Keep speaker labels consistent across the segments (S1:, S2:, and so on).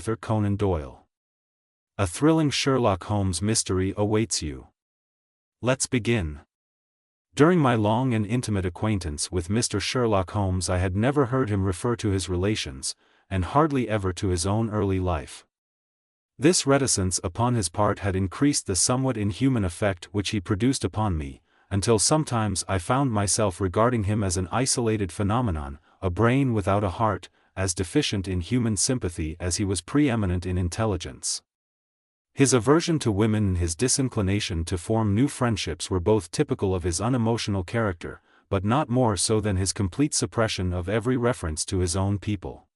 S1: Arthur Conan Doyle. A thrilling Sherlock Holmes mystery awaits you. Let's begin. During my long and intimate acquaintance with Mr. Sherlock Holmes, I had never heard him refer to his relations, and hardly ever to his own early life. This reticence upon his part had increased the somewhat inhuman effect which he produced upon me, until sometimes I found myself regarding him as an isolated phenomenon, a brain without a heart, as deficient in human sympathy as he was preeminent in intelligence. His aversion to women and his disinclination to form new friendships were both typical of his unemotional character, but not more so than his complete suppression of every reference to his own people.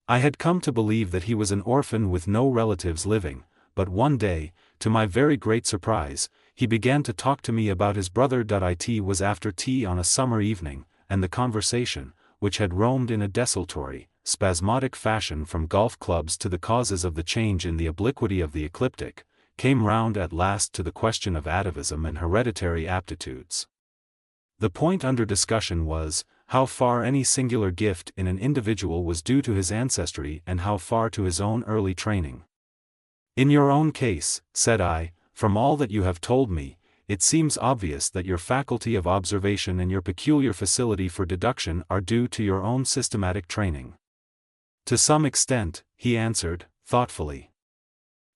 S1: I had come to believe that he was an orphan with no relatives living, but one day, to my very great surprise, he began to talk to me about his brother. It was after tea on a summer evening, and the conversation, which had roamed in a desultory, spasmodic fashion from golf clubs to the causes of the change in the obliquity of the ecliptic, came round at last to the question of atavism and hereditary aptitudes. The point under discussion was, how far any singular gift in an individual was due to his ancestry and how far to his own early training. "In your own case," said I, "from all that you have told me, it seems obvious that your faculty of observation and your peculiar facility for deduction are due to your own systematic training." "To some extent," he answered, thoughtfully.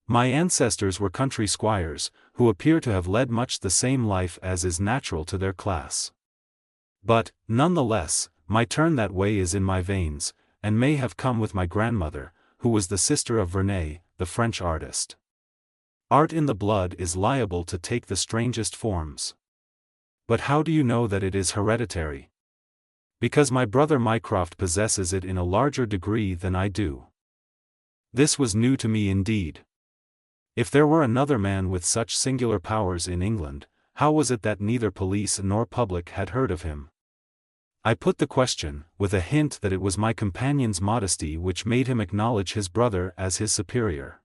S1: "My ancestors were country squires, who appear to have led much the same life as is natural to their class. But, none the less, my turn that way is in my veins, and may have come with my grandmother, who was the sister of Vernet, the French artist. Art in the blood is liable to take the strangest forms. But how do you know that it is hereditary?" "Because my brother Mycroft possesses it in a larger degree than I do." This was new to me indeed. If there were another man with such singular powers in England, how was it that neither police nor public had heard of him? I put the question, with a hint that it was my companion's modesty which made him acknowledge his brother as his superior.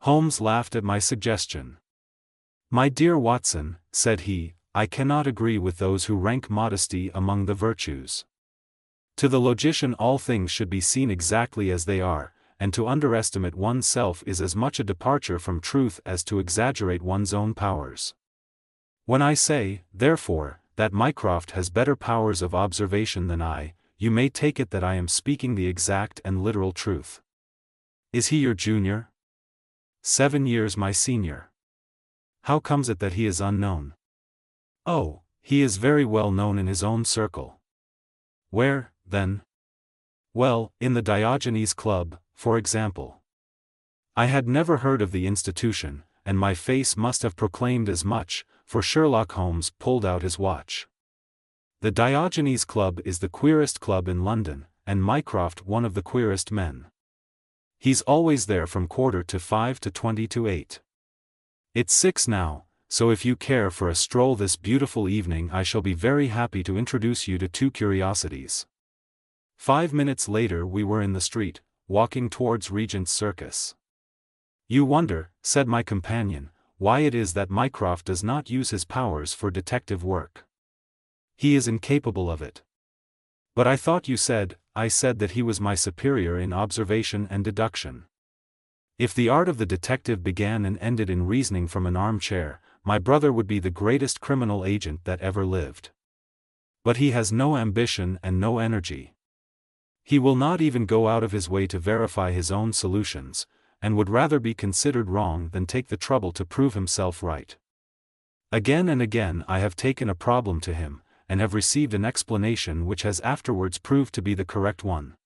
S1: Holmes laughed at my suggestion. "My dear Watson," said he, "I cannot agree with those who rank modesty among the virtues. To the logician all things should be seen exactly as they are, and to underestimate oneself is as much a departure from truth as to exaggerate one's own powers. When I say, therefore, that Mycroft has better powers of observation than I, you may take it that I am speaking the exact and literal truth." "Is he your junior?" 7 years my senior." "How comes it that he is unknown?" "Oh, he is very well known in his own circle." "Where, then?" "Well, in the Diogenes Club, for example." I had never heard of the institution, and my face must have proclaimed as much, for Sherlock Holmes pulled out his watch. "The Diogenes Club is the queerest club in London, and Mycroft one of the queerest men. He's always there from 5:45 to 8:20. It's 6 now, so if you care for a stroll this beautiful evening I shall be very happy to introduce you to two curiosities." 5 minutes later we were in the street, walking towards Regent's Circus. "You wonder," said my companion, "why it is that Mycroft does not use his powers for detective work. He is incapable of it." "But I thought you said," I said, "that he was my superior in observation and deduction. If the art of the detective began and ended in reasoning from an armchair, my brother would be the greatest criminal agent that ever lived. But he has no ambition and no energy. He will not even go out of his way to verify his own solutions, and would rather be considered wrong than take the trouble to prove himself right. Again and again I have taken a problem to him, and have received an explanation which has afterwards proved to be the correct one.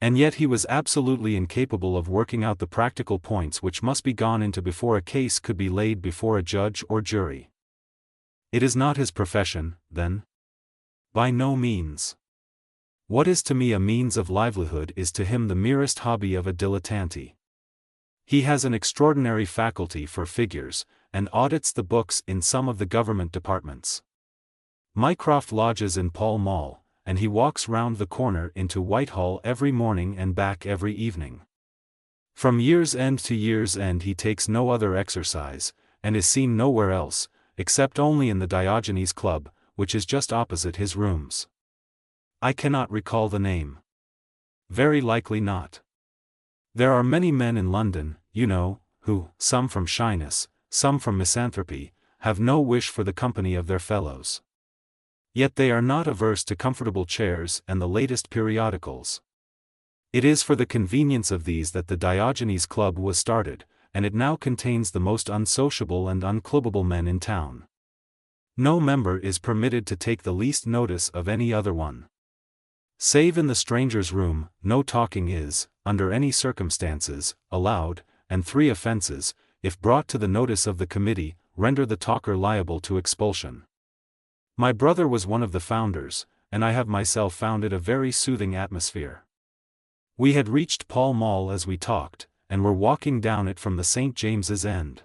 S1: And yet he was absolutely incapable of working out the practical points which must be gone into before a case could be laid before a judge or jury." "It is not his profession, then?" "By no means. What is to me a means of livelihood is to him the merest hobby of a dilettante. He has an extraordinary faculty for figures, and audits the books in some of the government departments. Mycroft lodges in Pall Mall, and he walks round the corner into Whitehall every morning and back every evening. From year's end to year's end he takes no other exercise, and is seen nowhere else, except only in the Diogenes Club, which is just opposite his rooms." "I cannot recall the name." "Very likely not. There are many men in London, you know, who, some from shyness, some from misanthropy, have no wish for the company of their fellows. Yet they are not averse to comfortable chairs and the latest periodicals. It is for the convenience of these that the Diogenes Club was started, and it now contains the most unsociable and unclubbable men in town. No member is permitted to take the least notice of any other one. Save in the strangers' room, no talking is, under any circumstances, allowed, and 3 offences, if brought to the notice of the committee, render the talker liable to expulsion. My brother was one of the founders, and I have myself found it a very soothing atmosphere. We had reached Pall Mall as we talked, and were walking down it from the St. James's End.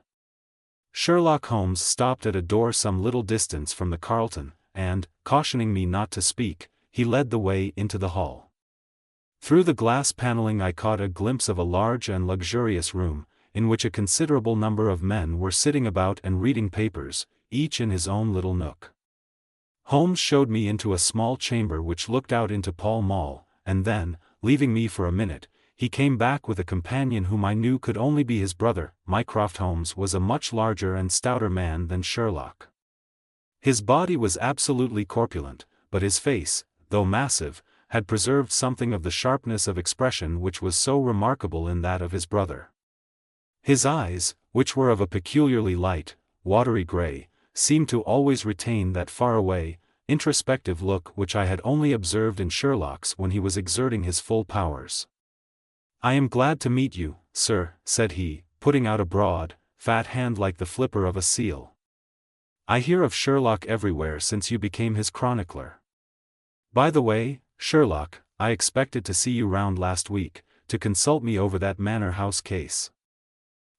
S1: Sherlock Holmes stopped at a door some little distance from the Carlton, and, cautioning me not to speak, he led the way into the hall. Through the glass paneling I caught a glimpse of a large and luxurious room, in which a considerable number of men were sitting about and reading papers, each in his own little nook. Holmes showed me into a small chamber which looked out into Pall Mall, and then, leaving me for a minute, he came back with a companion whom I knew could only be his brother. Mycroft Holmes was a much larger and stouter man than Sherlock. His body was absolutely corpulent, but his face, though massive, had preserved something of the sharpness of expression which was so remarkable in that of his brother. His eyes, which were of a peculiarly light, watery grey, seemed to always retain that far-away, introspective look which I had only observed in Sherlock's when he was exerting his full powers. "I am glad to meet you, sir," said he, putting out a broad, fat hand like the flipper of a seal. "I hear of Sherlock everywhere since you became his chronicler. By the way, Sherlock, I expected to see you round last week, to consult me over that Manor House case.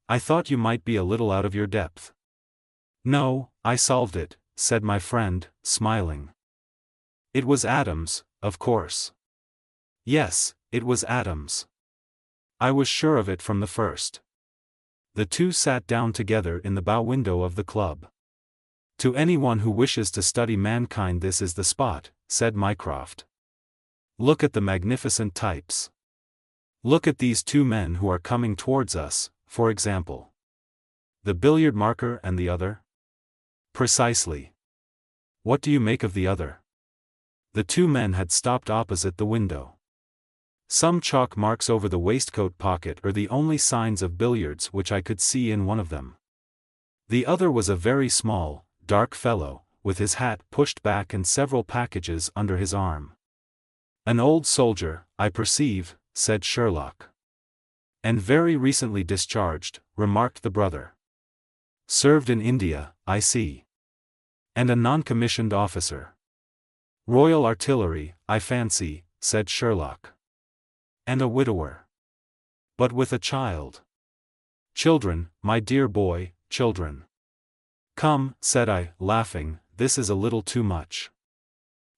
S1: I thought you might be a little out of your depth." "No, I solved it," said my friend, smiling. "It was Adams, of course." "Yes, it was Adams. I was sure of it from the first." The two sat down together in the bow window of the club. "To anyone who wishes to study mankind this is the spot," said Mycroft. "Look at the magnificent types. Look at these 2 men who are coming towards us, for example. The billiard marker and the other?" "Precisely. What do you make of the other?" The 2 men had stopped opposite the window. Some chalk marks over the waistcoat pocket are the only signs of billiards which I could see in one of them. The other was a very small, dark fellow, with his hat pushed back and several packages under his arm. "An old soldier, I perceive," said Sherlock. "And very recently discharged," remarked the brother. "Served in India, I see. And a non-commissioned officer. Royal Artillery, I fancy," said Sherlock. "And a widower. But with a child." "Children, my dear boy, children." "Come," said I, laughing, "this is a little too much."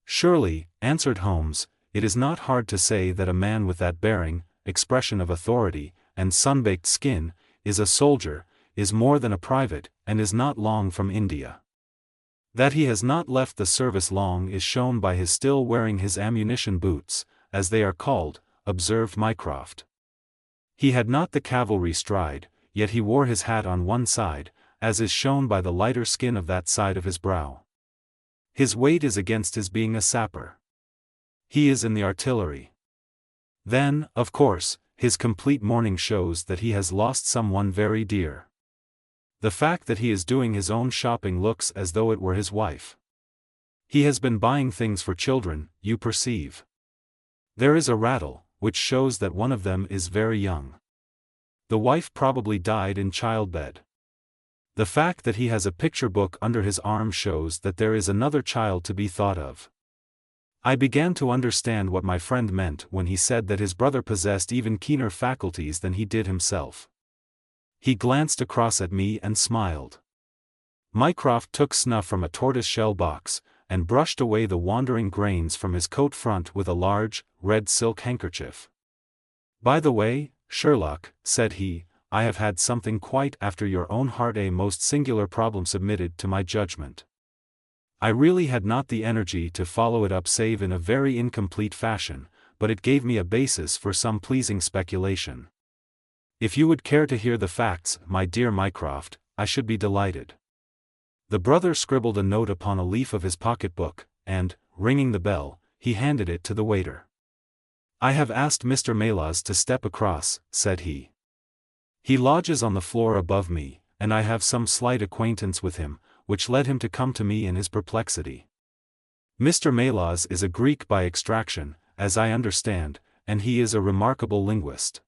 S1: "Surely," answered Holmes, "it is not hard to say that a man with that bearing, expression of authority, and sun-baked skin, is a soldier, is more than a private, and is not long from India. That he has not left the service long is shown by his still wearing his ammunition boots, as they are called," observed Mycroft. "He had not the cavalry stride, yet he wore his hat on one side, as is shown by the lighter skin of that side of his brow. His weight is against his being a sapper. He is in the artillery. Then, of course, his complete mourning shows that he has lost someone very dear. The fact that he is doing his own shopping looks as though it were his wife. He has been buying things for children, you perceive. There is a rattle, which shows that one of them is very young. The wife probably died in childbed. The fact that he has a picture book under his arm shows that there is another child to be thought of." I began to understand what my friend meant when he said that his brother possessed even keener faculties than he did himself. He glanced across at me and smiled. Mycroft took snuff from a tortoise-shell box, and brushed away the wandering grains from his coat front with a large, red silk handkerchief. "By the way, Sherlock," said he, "I have had something quite after your own heart, a most singular problem submitted to my judgment. I really had not the energy to follow it up save in a very incomplete fashion, but it gave me a basis for some pleasing speculation. If you would care to hear the facts, my dear Mycroft, I should be delighted. The brother scribbled a note upon a leaf of his pocket-book, and, ringing the bell, he handed it to the waiter. I have asked Mr. Melas to step across, said he. He lodges on the floor above me, and I have some slight acquaintance with him, which led him to come to me in his perplexity. Mr. Melas is a Greek by extraction, as I understand, and he is a remarkable linguist.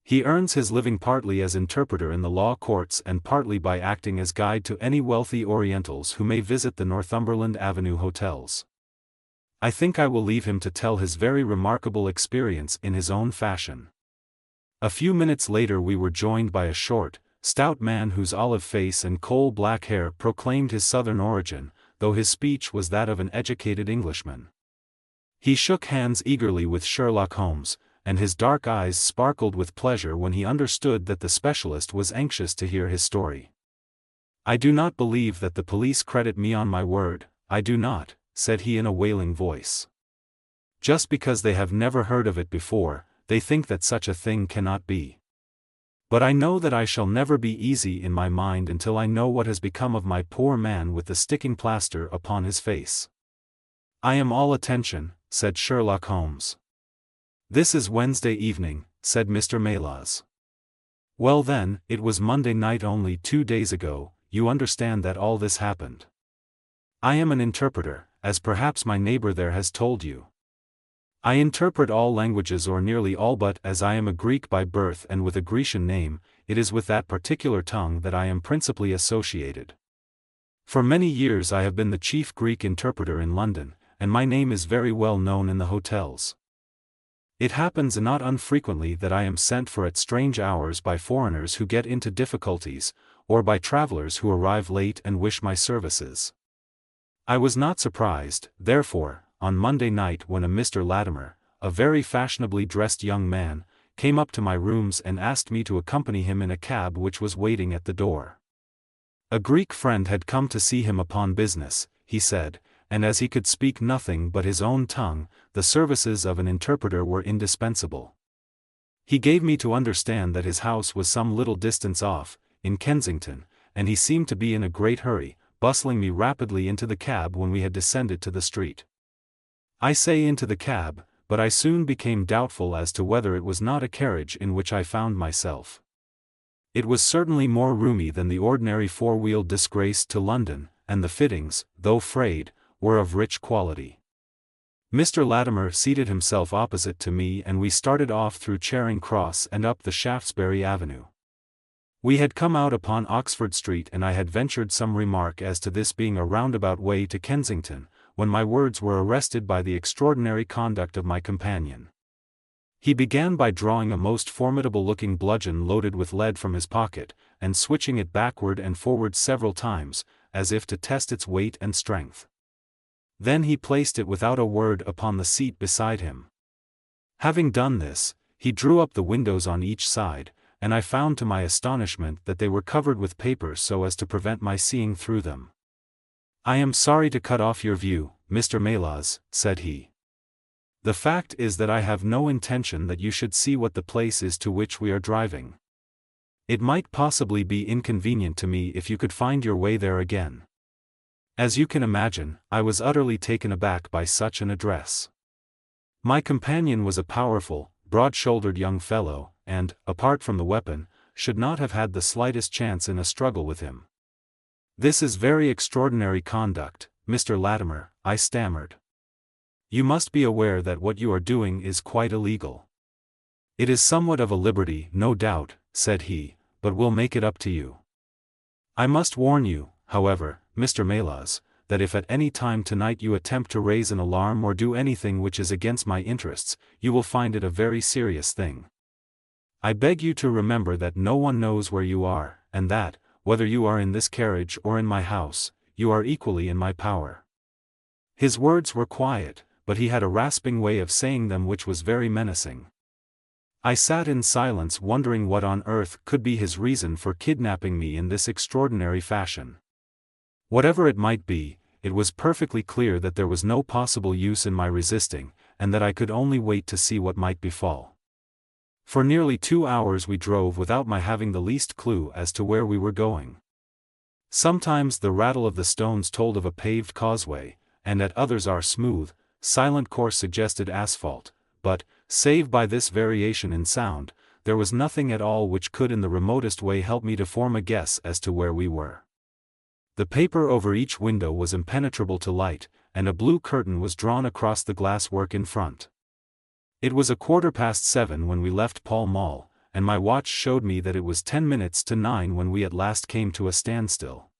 S1: He earns his living partly as interpreter in the law courts and partly by acting as guide to any wealthy Orientals who may visit the Northumberland Avenue hotels. I think I will leave him to tell his very remarkable experience in his own fashion. A few minutes later we were joined by a short, stout man whose olive face and coal-black hair proclaimed his southern origin, though his speech was that of an educated Englishman. He shook hands eagerly with Sherlock Holmes, and his dark eyes sparkled with pleasure when he understood that the specialist was anxious to hear his story. I do not believe that the police credit me, on my word, I do not, said he in a wailing voice. Just because they have never heard of it before, they think that such a thing cannot be. But I know that I shall never be easy in my mind until I know what has become of my poor man with the sticking plaster upon his face. I am all attention, said Sherlock Holmes. This is Wednesday evening, said Mr. Melas. Well then, it was Monday night only 2 days ago. You understand that all this happened. I am an interpreter, as perhaps my neighbor there has told you. I interpret all languages, or nearly all, but as I am a Greek by birth and with a Grecian name, it is with that particular tongue that I am principally associated. For many years I have been the chief Greek interpreter in London, and my name is very well known in the hotels. It happens not unfrequently that I am sent for at strange hours by foreigners who get into difficulties, or by travelers who arrive late and wish my services. I was not surprised, therefore, on Monday night when a Mr. Latimer, a very fashionably dressed young man, came up to my rooms and asked me to accompany him in a cab which was waiting at the door. A Greek friend had come to see him upon business, he said, and as he could speak nothing but his own tongue, the services of an interpreter were indispensable. He gave me to understand that his house was some little distance off, in Kensington, and he seemed to be in a great hurry, bustling me rapidly into the cab when we had descended to the street. I say into the cab, but I soon became doubtful as to whether it was not a carriage in which I found myself. It was certainly more roomy than the ordinary four-wheeled disgrace to London, and the fittings, though frayed, were of rich quality. Mr. Latimer seated himself opposite to me and we started off through Charing Cross and up the Shaftesbury Avenue. We had come out upon Oxford Street and I had ventured some remark as to this being a roundabout way to Kensington, when my words were arrested by the extraordinary conduct of my companion. He began by drawing a most formidable-looking bludgeon loaded with lead from his pocket, and switching it backward and forward several times, as if to test its weight and strength. Then he placed it without a word upon the seat beside him. Having done this, he drew up the windows on each side, and I found to my astonishment that they were covered with paper so as to prevent my seeing through them. I am sorry to cut off your view, Mr. Melas, said he. The fact is that I have no intention that you should see what the place is to which we are driving. It might possibly be inconvenient to me if you could find your way there again. As you can imagine, I was utterly taken aback by such an address. My companion was a powerful, broad-shouldered young fellow, and, apart from the weapon, should not have had the slightest chance in a struggle with him. This is very extraordinary conduct, Mr. Latimer, I stammered. You must be aware that what you are doing is quite illegal. It is somewhat of a liberty, no doubt, said he, but we'll make it up to you. I must warn you, however, Mr. Melas, that if at any time tonight you attempt to raise an alarm or do anything which is against my interests, you will find it a very serious thing. I beg you to remember that no one knows where you are, and that, whether you are in this carriage or in my house, you are equally in my power. His words were quiet, but he had a rasping way of saying them which was very menacing. I sat in silence wondering what on earth could be his reason for kidnapping me in this extraordinary fashion. Whatever it might be, it was perfectly clear that there was no possible use in my resisting, and that I could only wait to see what might befall. For nearly 2 hours we drove without my having the least clue as to where we were going. Sometimes the rattle of the stones told of a paved causeway, and at others our smooth, silent course suggested asphalt, but, save by this variation in sound, there was nothing at all which could in the remotest way help me to form a guess as to where we were. The paper over each window was impenetrable to light, and a blue curtain was drawn across the glass work in front. It was 7:15 when we left Pall Mall, and my watch showed me that it was 10 minutes to 9 when we at last came to a standstill.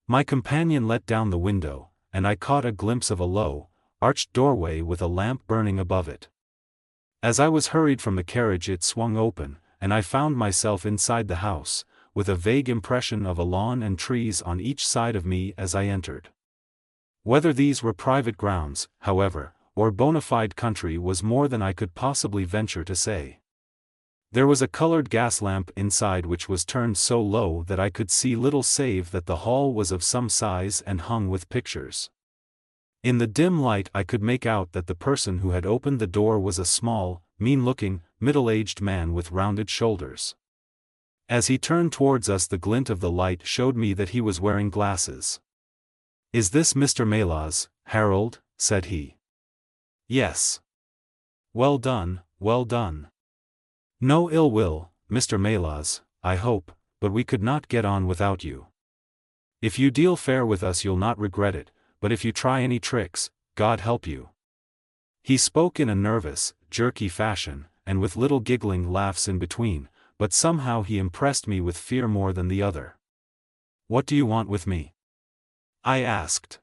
S1: My companion let down the window, and I caught a glimpse of a low, arched doorway with a lamp burning above it. As I was hurried from the carriage it swung open, and I found myself inside the house, with a vague impression of a lawn and trees on each side of me as I entered. Whether these were private grounds, however, or bona fide country was more than I could possibly venture to say. There was a colored gas lamp inside which was turned so low that I could see little save that the hall was of some size and hung with pictures. In the dim light I could make out that the person who had opened the door was a small, mean-looking, middle-aged man with rounded shoulders. As he turned towards us the glint of the light showed me that he was wearing glasses. "Is this Mr. Melas, Harold?" said he. "Yes." "Well done, well done. No ill will, Mr. Melas, I hope, but we could not get on without you. If you deal fair with us you'll not regret it, but if you try any tricks, God help you." He spoke in a nervous, jerky fashion, and with little giggling laughs in between, but somehow he impressed me with fear more than the other. "What do you want with me?" I asked.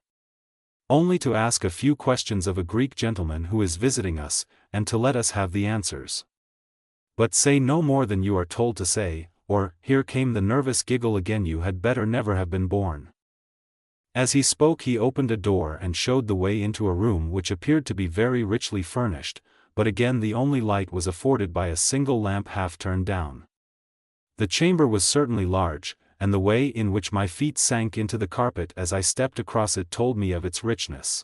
S1: "Only to ask a few questions of a Greek gentleman who is visiting us, and to let us have the answers. But say no more than you are told to say, or," here came the nervous giggle again, "you had better never have been born." As he spoke he opened a door and showed the way into a room which appeared to be very richly furnished, but again the only light was afforded by a single lamp half turned down. The chamber was certainly large, and the way in which my feet sank into the carpet as I stepped across it told me of its richness.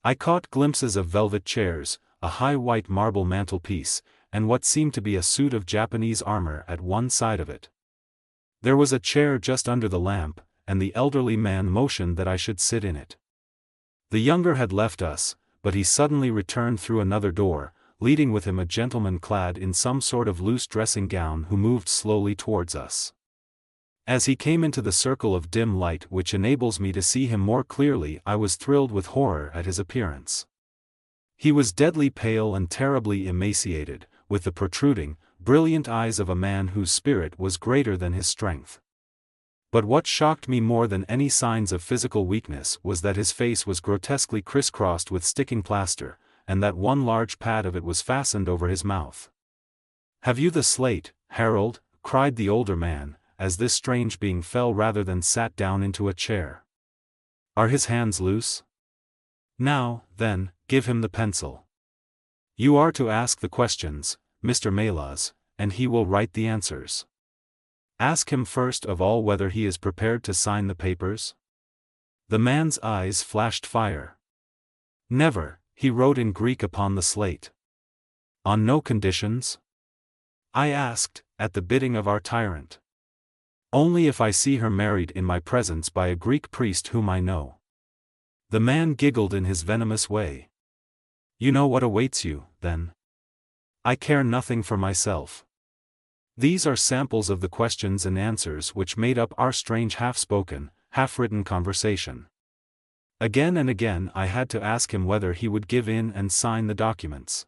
S1: I caught glimpses of velvet chairs, a high white marble mantelpiece, and what seemed to be a suit of Japanese armor at one side of it. There was a chair just under the lamp, and the elderly man motioned that I should sit in it. The younger had left us, but he suddenly returned through another door, leading with him a gentleman clad in some sort of loose dressing gown who moved slowly towards us. As he came into the circle of dim light which enables me to see him more clearly I was thrilled with horror at his appearance. He was deadly pale and terribly emaciated, with the protruding, brilliant eyes of a man whose spirit was greater than his strength. But what shocked me more than any signs of physical weakness was that his face was grotesquely crisscrossed with sticking plaster, and that one large pad of it was fastened over his mouth. "Have you the slate, Harold?" cried the older man, as this strange being fell rather than sat down into a chair. "Are his hands loose? Now, then, give him the pencil. You are to ask the questions, Mr. Melas, and he will write the answers. Ask him first of all whether he is prepared to sign the papers." The man's eyes flashed fire. "Never," he wrote in Greek upon the slate. "On no conditions?" I asked, at the bidding of our tyrant. "Only if I see her married in my presence by a Greek priest whom I know." The man giggled in his venomous way. "You know what awaits you, then?" "I care nothing for myself." These are samples of the questions and answers which made up our strange half-spoken, half-written conversation. Again and again I had to ask him whether he would give in and sign the documents.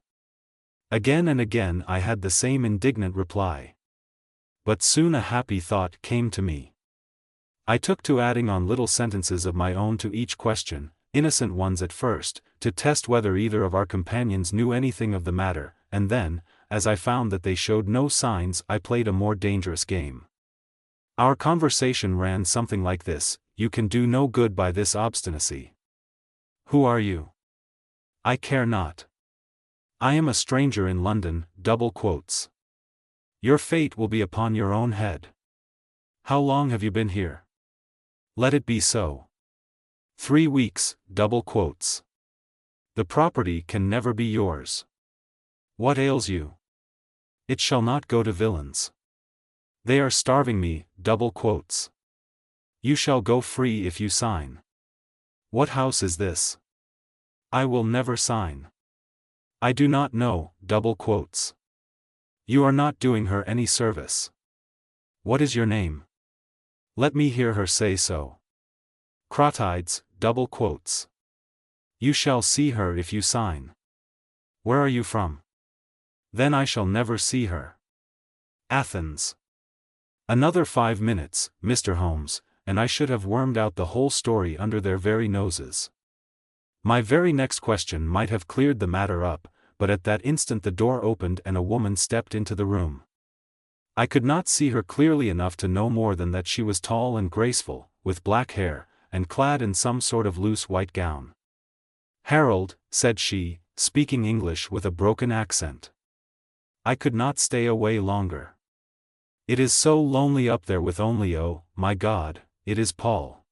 S1: Again and again I had the same indignant reply. But soon a happy thought came to me. I took to adding on little sentences of my own to each question, innocent ones at first, to test whether either of our companions knew anything of the matter, and then, as I found that they showed no signs, I played a more dangerous game. Our conversation ran something like this: "You can do no good by this obstinacy." "Who are you?" "I care not. I am a stranger in London, double quotes. Your fate will be upon your own head. How long have you been here?" "Let it be so." 3 weeks, double quotes. "The property can never be yours." "What ails you?" It shall not go to villains. They are starving me, double quotes. You shall go free if you sign. What house is this? I will never sign. I do not know, double quotes. You are not doing her any service. What is your name? Let me hear her say so. Crotides, double quotes. You shall see her if you sign. Where are you from? Then I shall never see her. Athens. Another 5 minutes, Mr. Holmes, and I should have wormed out the whole story under their very noses. My very next question might have cleared the matter up, but at that instant the door opened and a woman stepped into the room. I could not see her clearly enough to know more than that she was tall and graceful, with black hair, and clad in some sort of loose white gown. Harold, said she, speaking English with a broken accent. I could not stay away longer. It is so lonely up there with only, oh, my God, it is Paul.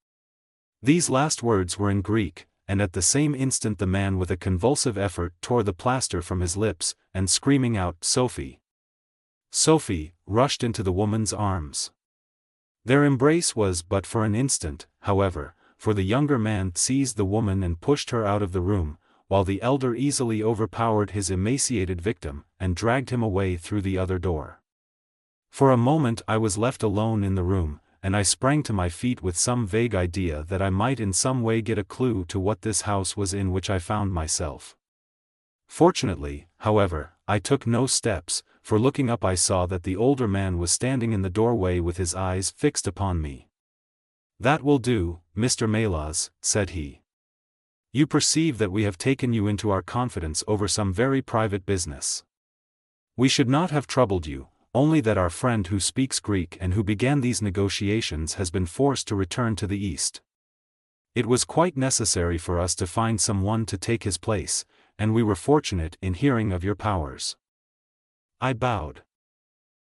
S1: These last words were in Greek, and at the same instant the man with a convulsive effort tore the plaster from his lips, and screaming out, Sophie! Sophie, rushed into the woman's arms. Their embrace was but for an instant, however, for the younger man seized the woman and pushed her out of the room, while the elder easily overpowered his emaciated victim, and dragged him away through the other door. For a moment I was left alone in the room, and I sprang to my feet with some vague idea that I might in some way get a clue to what this house was in which I found myself. Fortunately, however, I took no steps, for looking up I saw that the older man was standing in the doorway with his eyes fixed upon me. That will do, Mr. Melas, said he. You perceive that we have taken you into our confidence over some very private business. We should not have troubled you, only that our friend who speaks Greek and who began these negotiations has been forced to return to the East. It was quite necessary for us to find someone to take his place, and we were fortunate in hearing of your powers. I bowed.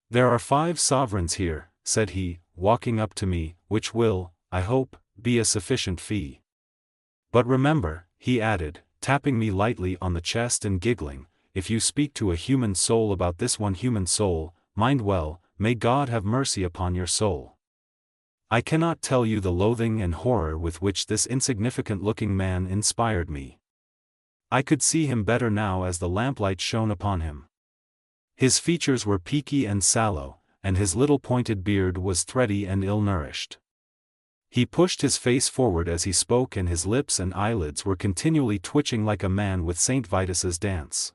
S1: There are 5 sovereigns here, said he, walking up to me, which will, I hope, be a sufficient fee. But remember, he added, tapping me lightly on the chest and giggling, if you speak to a human soul about this one human soul, mind well, may God have mercy upon your soul. I cannot tell you the loathing and horror with which this insignificant-looking man inspired me. I could see him better now as the lamplight shone upon him. His features were peaky and sallow, and his little pointed beard was thready and ill-nourished. He pushed his face forward as he spoke and his lips and eyelids were continually twitching like a man with St. Vitus's dance.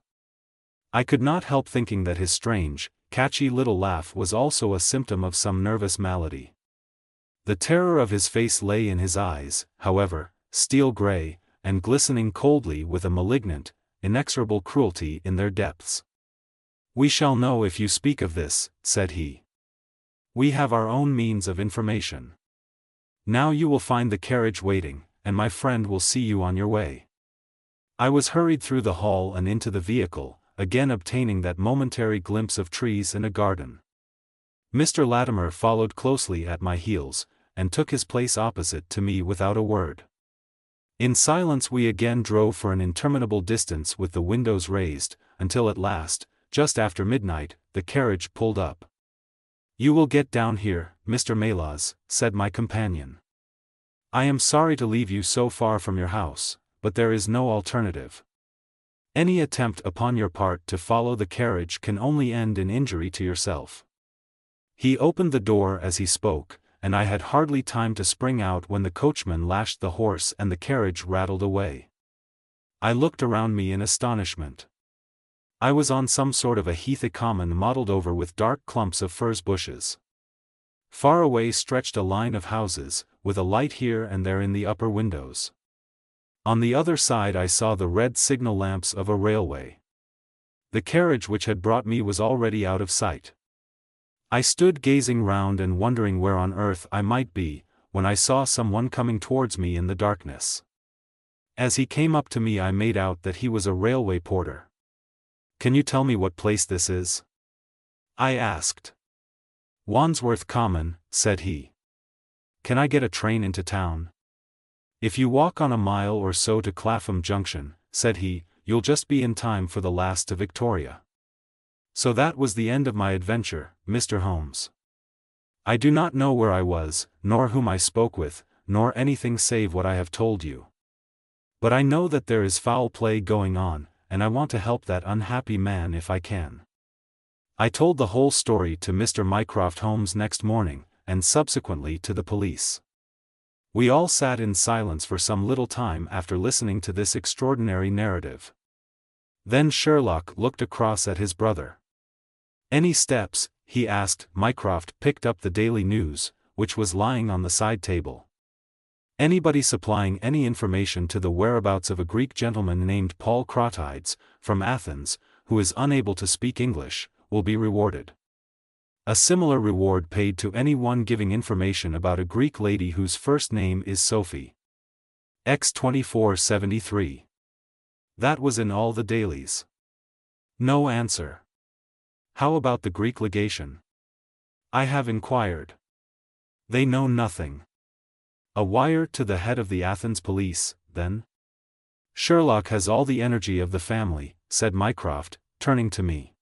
S1: I could not help thinking that his strange, catchy little laugh was also a symptom of some nervous malady. The terror of his face lay in his eyes, however, steel gray, and glistening coldly with a malignant, inexorable cruelty in their depths. We shall know if you speak of this, said he. We have our own means of information. Now you will find the carriage waiting, and my friend will see you on your way. I was hurried through the hall and into the vehicle, again obtaining that momentary glimpse of trees and a garden. Mr. Latimer followed closely at my heels, and took his place opposite to me without a word. In silence we again drove for an interminable distance with the windows raised, until at last, just after midnight, the carriage pulled up. You will get down here, Mr. Melas, said my companion. I am sorry to leave you so far from your house, but there is no alternative. Any attempt upon your part to follow the carriage can only end in injury to yourself. He opened the door as he spoke, and I had hardly time to spring out when the coachman lashed the horse and the carriage rattled away. I looked around me in astonishment. I was on some sort of a heathy common mottled over with dark clumps of furze bushes. Far away stretched a line of houses, with a light here and there in the upper windows. On the other side I saw the red signal lamps of a railway. The carriage which had brought me was already out of sight. I stood gazing round and wondering where on earth I might be, when I saw someone coming towards me in the darkness. As he came up to me I made out that he was a railway porter. Can you tell me what place this is? I asked. Wandsworth Common, said he. Can I get a train into town? If you walk on a mile or so to Clapham Junction, said he, you'll just be in time for the last to Victoria. So that was the end of my adventure, Mr. Holmes. I do not know where I was, nor whom I spoke with, nor anything save what I have told you. But I know that there is foul play going on, and I want to help that unhappy man if I can. I told the whole story to Mr. Mycroft Holmes next morning, and subsequently to the police. We all sat in silence for some little time after listening to this extraordinary narrative. Then Sherlock looked across at his brother. "Any steps?" he asked. Mycroft picked up the Daily News, which was lying on the side table. "Anybody supplying any information to the whereabouts of a Greek gentleman named Paul Crottides, from Athens, who is unable to speak English, will be rewarded. A similar reward paid to any one giving information about a Greek lady whose first name is Sophie. X 2473. That was in all the dailies. No answer. How about the Greek legation? I have inquired. They know nothing. A wire to the head of the Athens police, then? Sherlock has all the energy of the family, said Mycroft, turning to me.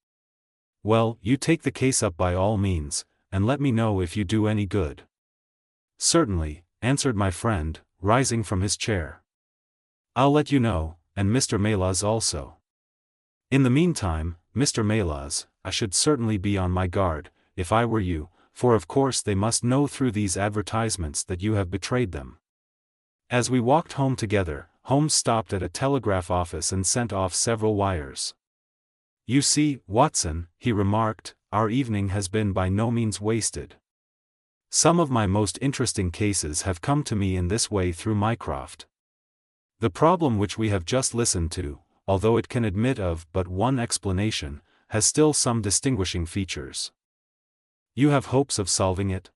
S1: Well, you take the case up by all means, and let me know if you do any good. Certainly, answered my friend, rising from his chair. I'll let you know, and Mr. Melas also. In the meantime, Mr. Melas, I should certainly be on my guard, if I were you, for of course they must know through these advertisements that you have betrayed them. As we walked home together, Holmes stopped at a telegraph office and sent off several wires. You see, Watson, he remarked, our evening has been by no means wasted. Some of my most interesting cases have come to me in this way through Mycroft. The problem which we have just listened to, although it can admit of but one explanation, has still some distinguishing features. You have hopes of solving it?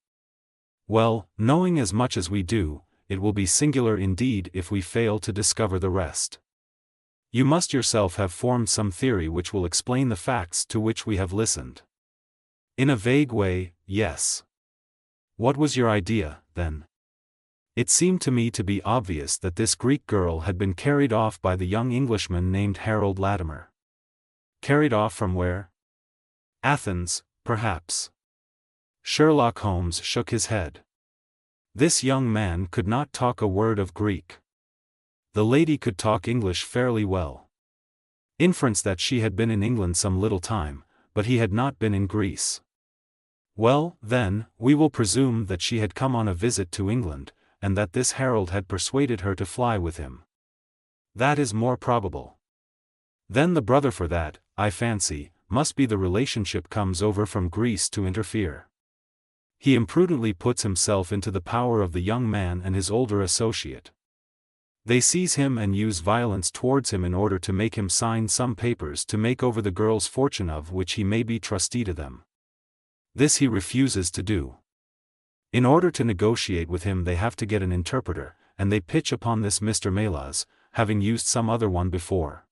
S1: Well, knowing as much as we do, it will be singular indeed if we fail to discover the rest. You must yourself have formed some theory which will explain the facts to which we have listened. In a vague way, yes. What was your idea, then? It seemed to me to be obvious that this Greek girl had been carried off by the young Englishman named Harold Latimer. Carried off from where? Athens, perhaps. Sherlock Holmes shook his head. This young man could not talk a word of Greek. The lady could talk English fairly well. Inference that she had been in England some little time, but he had not been in Greece. Well, then, we will presume that she had come on a visit to England, and that this Harold had persuaded her to fly with him. That is more probable. Then the brother for that, I fancy, must be the relationship comes over from Greece to interfere. He imprudently puts himself into the power of the young man and his older associate. They seize him and use violence towards him in order to make him sign some papers to make over the girl's fortune of which he may be trustee to them. This he refuses to do. In order to negotiate with him they have to get an interpreter, and they pitch upon this Mr. Melas, having used some other one before.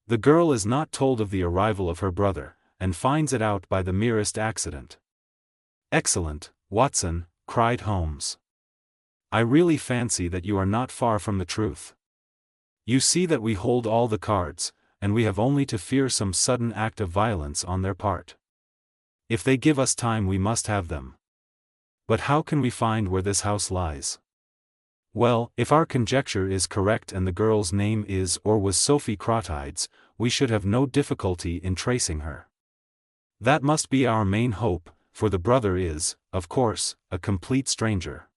S1: The girl is not told of the arrival of her brother, and finds it out by the merest accident. Excellent, Watson, cried Holmes. I really fancy that you are not far from the truth. You see that we hold all the cards, and we have only to fear some sudden act of violence on their part. If they give us time we must have them. But how can we find where this house lies? Well, if our conjecture is correct and the girl's name is or was Sophie Crottides, we should have no difficulty in tracing her. That must be our main hope, for the brother is, of course, a complete stranger.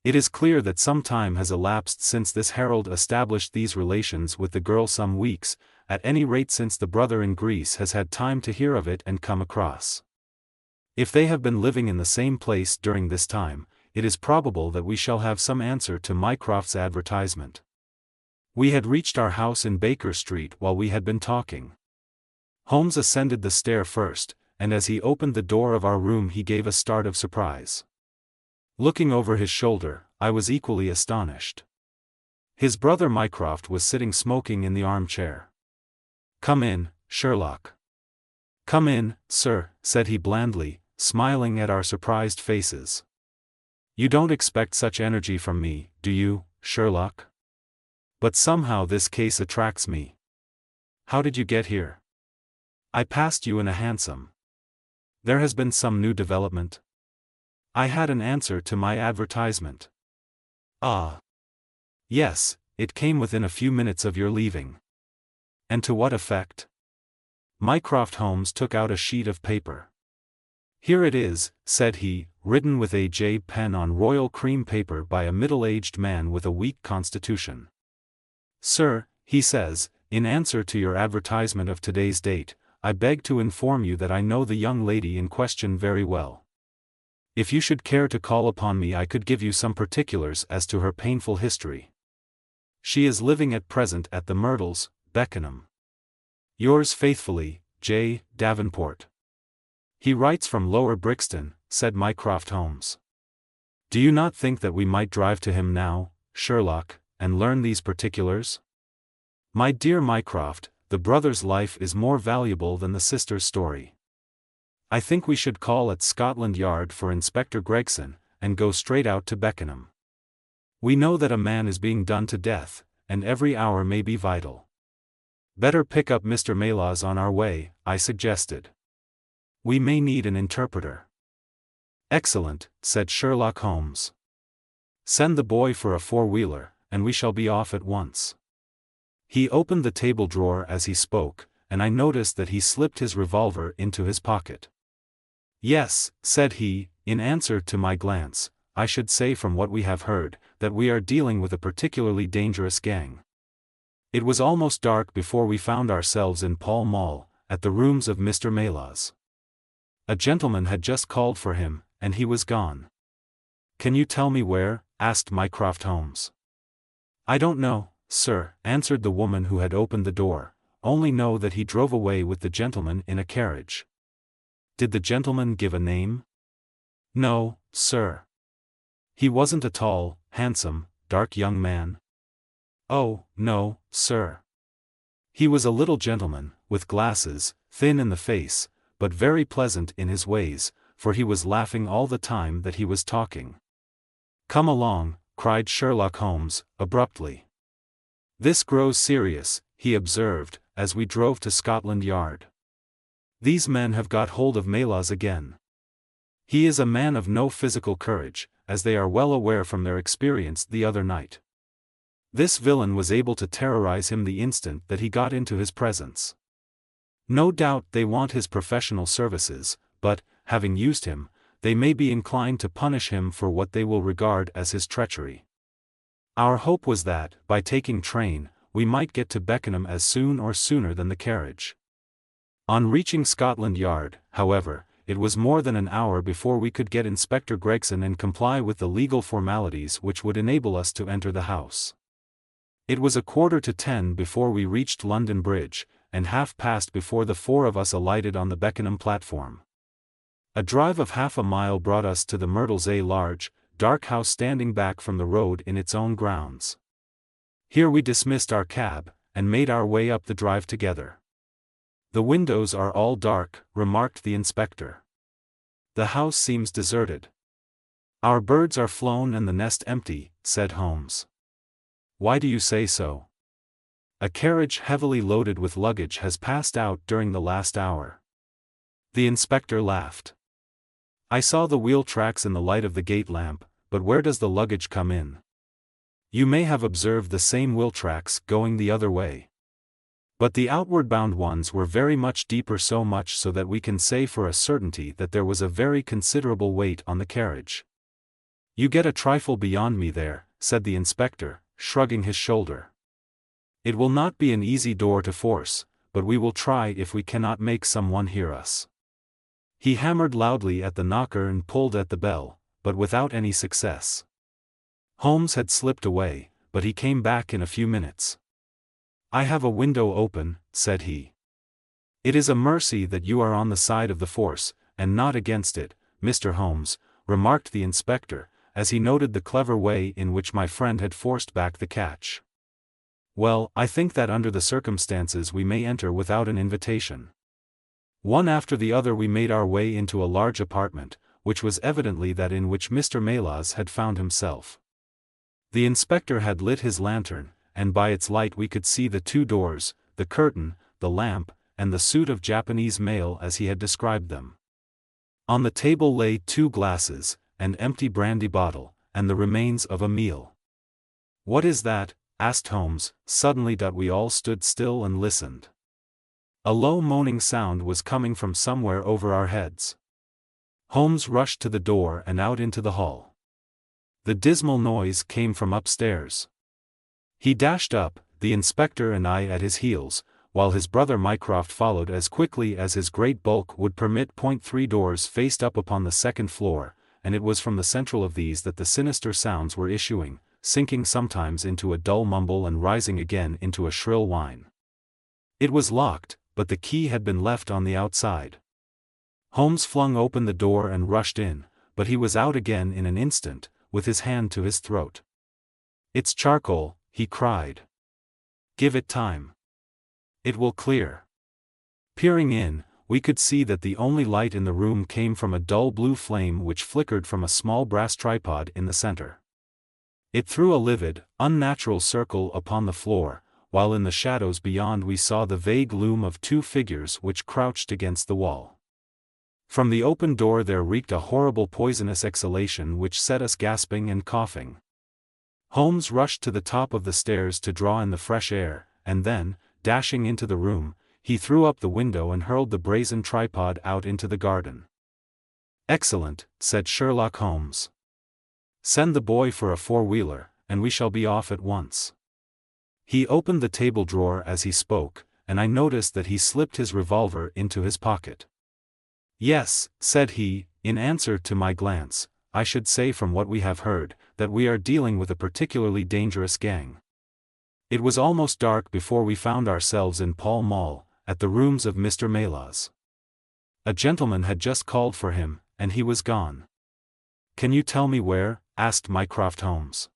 S1: It is clear that some time has elapsed since this Harold established these relations with the girl, some weeks, at any rate since the brother in Greece has had time to hear of it and come across. If they have been living in the same place during this time, it is probable that we shall have some answer to Mycroft's advertisement. We had reached our house in Baker Street while we had been talking. Holmes ascended the stair first, and as he opened the door of our room he gave a start of surprise. Looking over his shoulder, I was equally astonished. His brother Mycroft was sitting smoking in the armchair. Come in, Sherlock. Come in, sir, said he blandly, smiling at our surprised faces. You don't expect such energy from me, do you, Sherlock? But somehow this case attracts me. How did you get here? I passed you in a hansom. There has been some new development? I had an answer to my advertisement. Ah. Yes, it came within a few minutes of your leaving. And to what effect? Mycroft Holmes took out a sheet of paper. Here it is, said he, written with a J pen on royal cream paper by a middle-aged man with a weak constitution. Sir, he says, in answer to your advertisement of today's date, I beg to inform you that I know the young lady in question very well. If you should care to call upon me, I could give you some particulars as to her painful history. She is living at present at the Myrtles, Beckenham. Yours faithfully, J. Davenport. He writes from Lower Brixton, said Mycroft Holmes. Do you not think that we might drive to him now, Sherlock, and learn these particulars? My dear Mycroft, the brother's life is more valuable than the sister's story. I think we should call at Scotland Yard for Inspector Gregson, and go straight out to Beckenham. We know that a man is being done to death, and every hour may be vital. Better pick up Mr. Melas on our way, I suggested. We may need an interpreter. Excellent, said Sherlock Holmes. Send the boy for a four-wheeler, and we shall be off at once. He opened the table drawer as he spoke, and I noticed that he slipped his revolver into his pocket. Yes, said he, in answer to my glance, I should say from what we have heard, that we are dealing with a particularly dangerous gang. It was almost dark before we found ourselves in Pall Mall, at the rooms of Mr. Melas. A gentleman had just called for him, and he was gone. Can you tell me where? Asked Mycroft Holmes. I don't know, sir, answered the woman who had opened the door, only know that he drove away with the gentleman in a carriage. Did the gentleman give a name? No, sir. He wasn't a tall, handsome, dark young man? Oh, no, sir. He was a little gentleman, with glasses, thin in the face, but very pleasant in his ways, for he was laughing all the time that he was talking. Come along, cried Sherlock Holmes, abruptly. This grows serious, he observed, as we drove to Scotland Yard. These men have got hold of Melas again. He is a man of no physical courage, as they are well aware from their experience the other night. This villain was able to terrorize him the instant that he got into his presence. No doubt they want his professional services, but, having used him, they may be inclined to punish him for what they will regard as his treachery. Our hope was that, by taking train, we might get to Beckenham as soon or sooner than the carriage. On reaching Scotland Yard, however, it was more than an hour before we could get Inspector Gregson and comply with the legal formalities which would enable us to enter the house. It was 9:45 before we reached London Bridge, and 5:30 before the four of us alighted on the Beckenham platform. A drive of half a mile brought us to the Myrtles, a large, dark house standing back from the road in its own grounds. Here we dismissed our cab, and made our way up the drive together. The windows are all dark, remarked the inspector. The house seems deserted. Our birds are flown and the nest empty, said Holmes. Why do you say so? A carriage heavily loaded with luggage has passed out during the last hour. The inspector laughed. I saw the wheel tracks in the light of the gate lamp, but where does the luggage come in? You may have observed the same wheel tracks going the other way. But the outward-bound ones were very much deeper, so much so that we can say for a certainty that there was a very considerable weight on the carriage. You get a trifle beyond me there, said the inspector, shrugging his shoulder. It will not be an easy door to force, but we will try if we cannot make someone hear us. He hammered loudly at the knocker and pulled at the bell, but without any success. Holmes had slipped away, but he came back in a few minutes. I have a window open, said he. It is a mercy that you are on the side of the force, and not against it, Mr. Holmes, remarked the inspector, as he noted the clever way in which my friend had forced back the catch. Well, I think that under the circumstances we may enter without an invitation. One after the other we made our way into a large apartment, which was evidently that in which Mr. Melas had found himself. The inspector had lit his lantern, and by its light we could see the two doors, the curtain, the lamp, and the suit of Japanese mail as he had described them. On the table lay 2 glasses, an empty brandy bottle, and the remains of a meal. "What is that?" asked Holmes, suddenly. We all stood still and listened. A low moaning sound was coming from somewhere over our heads. Holmes rushed to the door and out into the hall. The dismal noise came from upstairs. He dashed up, the inspector and I at his heels, while his brother Mycroft followed as quickly as his great bulk would permit. 3 doors faced up upon the second floor, and it was from the central of these that the sinister sounds were issuing, sinking sometimes into a dull mumble and rising again into a shrill whine. It was locked, but the key had been left on the outside. Holmes flung open the door and rushed in, but he was out again in an instant, with his hand to his throat. "It's charcoal," he cried. "Give it time. It will clear." Peering in, we could see that the only light in the room came from a dull blue flame which flickered from a small brass tripod in the center. It threw a livid, unnatural circle upon the floor, while in the shadows beyond we saw the vague loom of 2 figures which crouched against the wall. From the open door there reeked a horrible poisonous exhalation which set us gasping and coughing. Holmes rushed to the top of the stairs to draw in the fresh air, and then, dashing into the room, he threw up the window and hurled the brazen tripod out into the garden. "Excellent," said Sherlock Holmes. "Send the boy for a 4-wheeler, and we shall be off at once." He opened the table drawer as he spoke, and I noticed that he slipped his revolver into his pocket. "Yes," said he, in answer to my glance, "I should say from what we have heard, that we are dealing with a particularly dangerous gang." It was almost dark before we found ourselves in Pall Mall, at the rooms of Mr. Melas. A gentleman had just called for him, and he was gone. "Can you tell me where?" asked Mycroft Holmes.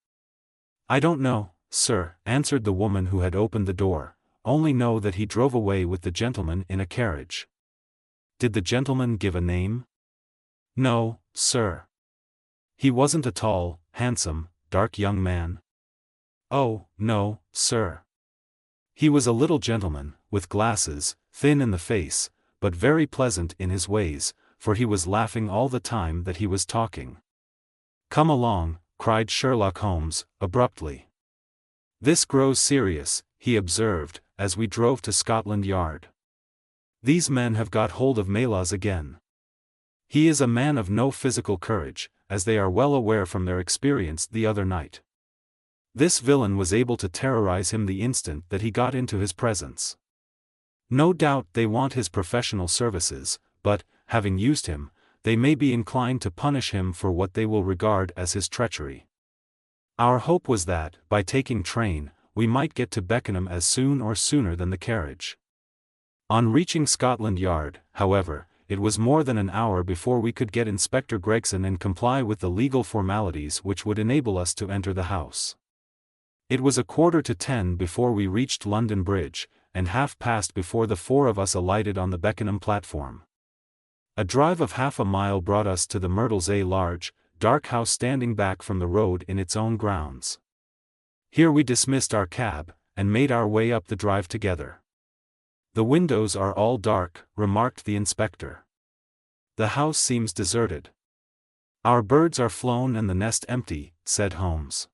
S1: "I don't know, sir," answered the woman who had opened the door, "only know that he drove away with the gentleman in a carriage." "Did the gentleman give a name?" "No, sir." "He wasn't a tall, handsome, dark young man?" "Oh, no, sir. He was a little gentleman, with glasses, thin in the face, but very pleasant in his ways, for he was laughing all the time that he was talking." "Come along," cried Sherlock Holmes, abruptly. "This grows serious," he observed, as we drove to Scotland Yard. "These men have got hold of Melas again. He is a man of no physical courage, as they are well aware from their experience the other night. This villain was able to terrorize him the instant that he got into his presence. No doubt they want his professional services, but, having used him, they may be inclined to punish him for what they will regard as his treachery. Our hope was that, by taking train, we might get to Beckenham as soon or sooner than the carriage. On reaching Scotland Yard, however, it was more than an hour before we could get Inspector Gregson and comply with the legal formalities which would enable us to enter the house. It was 9:15 before we reached London Bridge, and 9:30 before the 4 of us alighted on the Beckenham platform. A drive of half a mile brought us to the Myrtles, a large, dark house standing back from the road in its own grounds. Here we dismissed our cab, and made our way up the drive together. "The windows are all dark," remarked the inspector. "The house seems deserted." "Our birds are flown and the nest empty," said Holmes.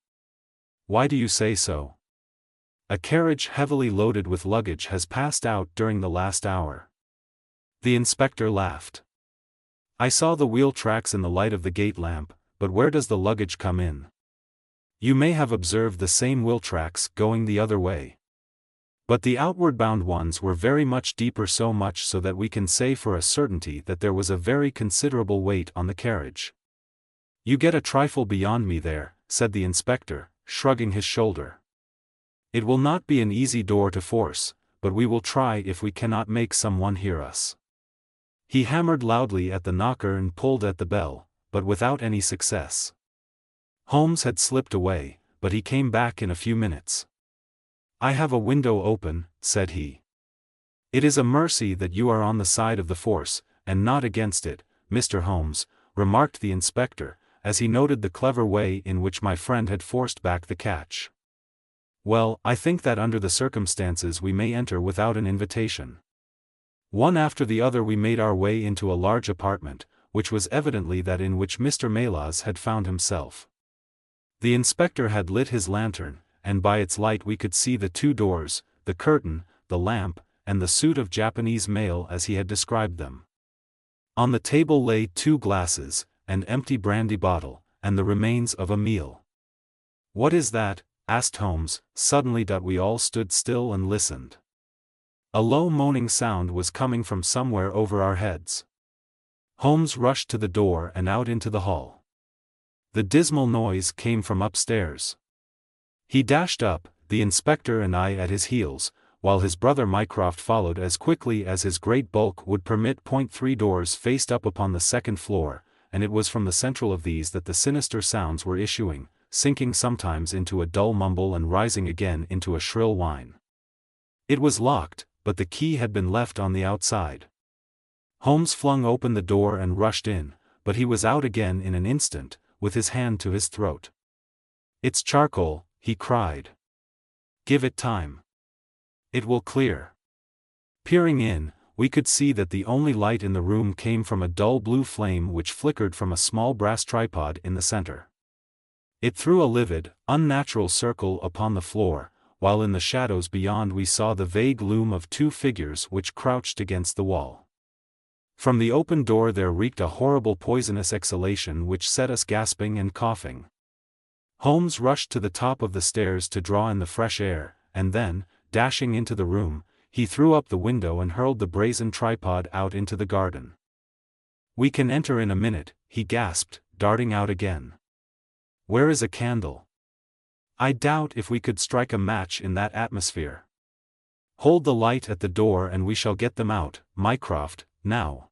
S1: "Why do you say so?" "A carriage heavily loaded with luggage has passed out during the last hour." The inspector laughed. "I saw the wheel tracks in the light of the gate lamp, but where does the luggage come in?" "You may have observed the same wheel tracks going the other way. But the outward-bound ones were very much deeper, so much so that we can say for a certainty that there was a very considerable weight on the carriage." "You get a trifle beyond me there," said the inspector, shrugging his shoulder. "It will not be an easy door to force, but we will try if we cannot make someone hear us." He hammered loudly at the knocker and pulled at the bell, but without any success. Holmes had slipped away, but he came back in a few minutes. "I have a window open," said he. "It is a mercy that you are on the side of the force, and not against it, Mr. Holmes," remarked the inspector, as he noted the clever way in which my friend had forced back the catch. "Well, I think that under the circumstances we may enter without an invitation." One after the other we made our way into a large apartment, which was evidently that in which Mr. Melas had found himself. The inspector had lit his lantern, and by its light we could see the 2 doors, the curtain, the lamp, and the suit of Japanese mail as he had described them. On the table lay 2 glasses, an empty brandy bottle, and the remains of a meal. "What is that?" asked Holmes, suddenly. We all stood still and listened. A low moaning sound was coming from somewhere over our heads. Holmes rushed to the door and out into the hall. The dismal noise came from upstairs. He dashed up, the inspector and I at his heels, while his brother Mycroft followed as quickly as his great bulk would permit. 3 doors faced up upon the 2nd floor, and it was from the central of these that the sinister sounds were issuing, sinking sometimes into a dull mumble and rising again into a shrill whine. It was locked, but the key had been left on the outside. Holmes flung open the door and rushed in, but he was out again in an instant, with his hand to his throat. "It's charcoal," he cried. "Give it time. It will clear." Peering in, we could see that the only light in the room came from a dull blue flame which flickered from a small brass tripod in the center. It threw a livid, unnatural circle upon the floor, while in the shadows beyond we saw the vague loom of 2 figures which crouched against the wall. From the open door there reeked a horrible poisonous exhalation which set us gasping and coughing. Holmes rushed to the top of the stairs to draw in the fresh air, and then, dashing into the room, he threw up the window and hurled the brazen tripod out into the garden. "We can enter in a minute," he gasped, darting out again. "Where is a candle? I doubt if we could strike a match in that atmosphere. Hold the light at the door and we shall get them out, Mycroft, now."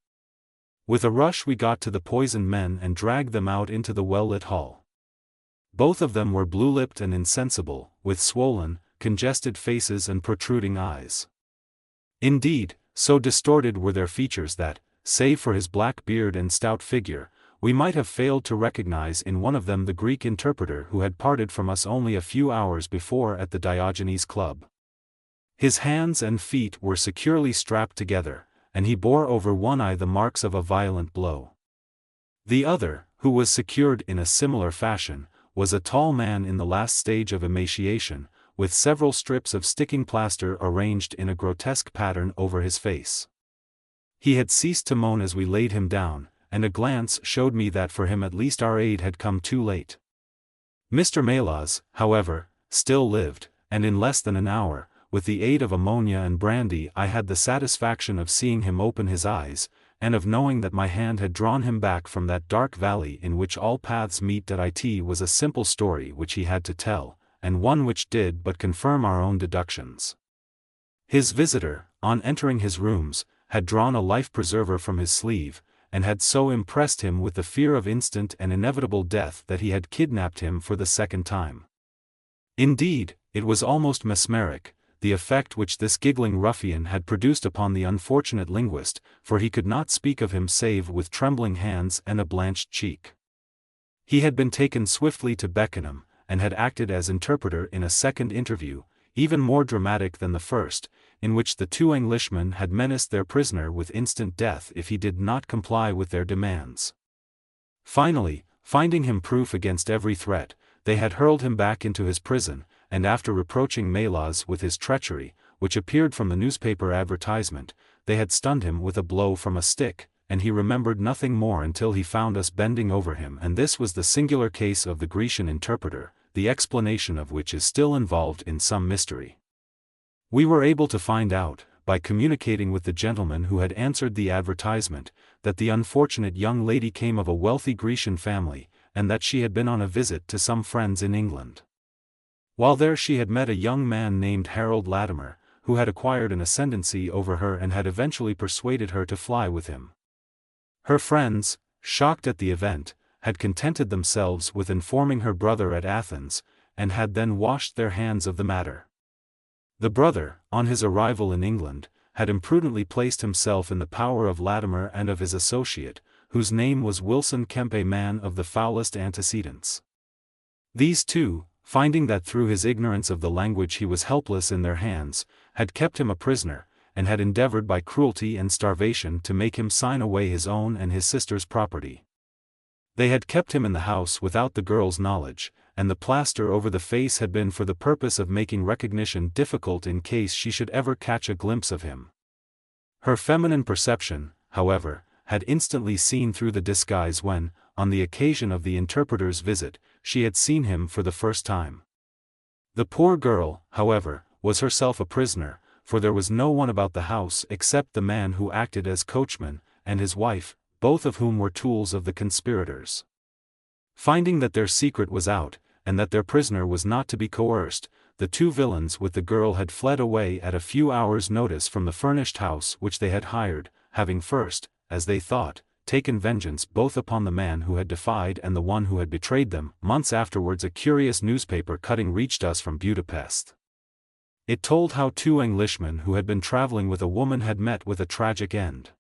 S1: With a rush we got to the poisoned men and dragged them out into the well-lit hall. Both of them were blue-lipped and insensible, with swollen, congested faces and protruding eyes. Indeed, so distorted were their features that, save for his black beard and stout figure, we might have failed to recognize in one of them the Greek interpreter who had parted from us only a few hours before at the Diogenes Club. His hands and feet were securely strapped together, and he bore over one eye the marks of a violent blow. The other, who was secured in a similar fashion, was a tall man in the last stage of emaciation, with several strips of sticking plaster arranged in a grotesque pattern over his face. He had ceased to moan as we laid him down, and a glance showed me that for him at least our aid had come too late. Mr. Melas, however, still lived, and in less than an hour, with the aid of ammonia and brandy I had the satisfaction of seeing him open his eyes, and of knowing that my hand had drawn him back from that dark valley in which all paths meet. It was a simple story which he had to tell, and one which did but confirm our own deductions. His visitor, on entering his rooms, had drawn a life-preserver from his sleeve, and had so impressed him with the fear of instant and inevitable death that he had kidnapped him for the 2nd time. Indeed, it was almost mesmeric, the effect which this giggling ruffian had produced upon the unfortunate linguist, for he could not speak of him save with trembling hands and a blanched cheek. He had been taken swiftly to Beckenham, and had acted as interpreter in a second interview, even more dramatic than the first, in which the 2 Englishmen had menaced their prisoner with instant death if he did not comply with their demands. Finally, finding him proof against every threat, they had hurled him back into his prison, and after reproaching Melas with his treachery, which appeared from the newspaper advertisement, they had stunned him with a blow from a stick, and he remembered nothing more until he found us bending over him. And this was the singular case of the Grecian interpreter, the explanation of which is still involved in some mystery. We were able to find out, by communicating with the gentleman who had answered the advertisement, that the unfortunate young lady came of a wealthy Grecian family, and that she had been on a visit to some friends in England. While there she had met a young man named Harold Latimer, who had acquired an ascendancy over her and had eventually persuaded her to fly with him. Her friends, shocked at the event, had contented themselves with informing her brother at Athens, and had then washed their hands of the matter. The brother, on his arrival in England, had imprudently placed himself in the power of Latimer and of his associate, whose name was Wilson Kemp, a man of the foulest antecedents. These two, finding that through his ignorance of the language he was helpless in their hands, had kept him a prisoner, and had endeavored by cruelty and starvation to make him sign away his own and his sister's property. They had kept him in the house without the girl's knowledge, and the plaster over the face had been for the purpose of making recognition difficult in case she should ever catch a glimpse of him. Her feminine perception, however, had instantly seen through the disguise when, on the occasion of the interpreter's visit, she had seen him for the first time. The poor girl, however, was herself a prisoner, for there was no one about the house except the man who acted as coachman, and his wife, both of whom were tools of the conspirators. Finding that their secret was out, and that their prisoner was not to be coerced, the two villains with the girl had fled away at a few hours' notice from the furnished house which they had hired, having first, as they thought, taken vengeance both upon the man who had defied and the one who had betrayed them. Months afterwards a curious newspaper cutting reached us from Budapest. It told how two Englishmen who had been traveling with a woman had met with a tragic end.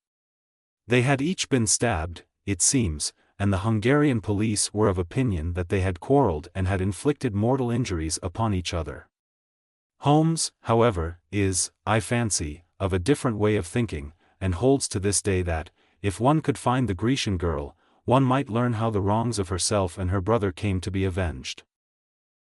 S1: They had each been stabbed, it seems, and the Hungarian police were of opinion that they had quarreled and had inflicted mortal injuries upon each other. Holmes, however, is, I fancy, of a different way of thinking, and holds to this day that, if one could find the Grecian girl, one might learn how the wrongs of herself and her brother came to be avenged.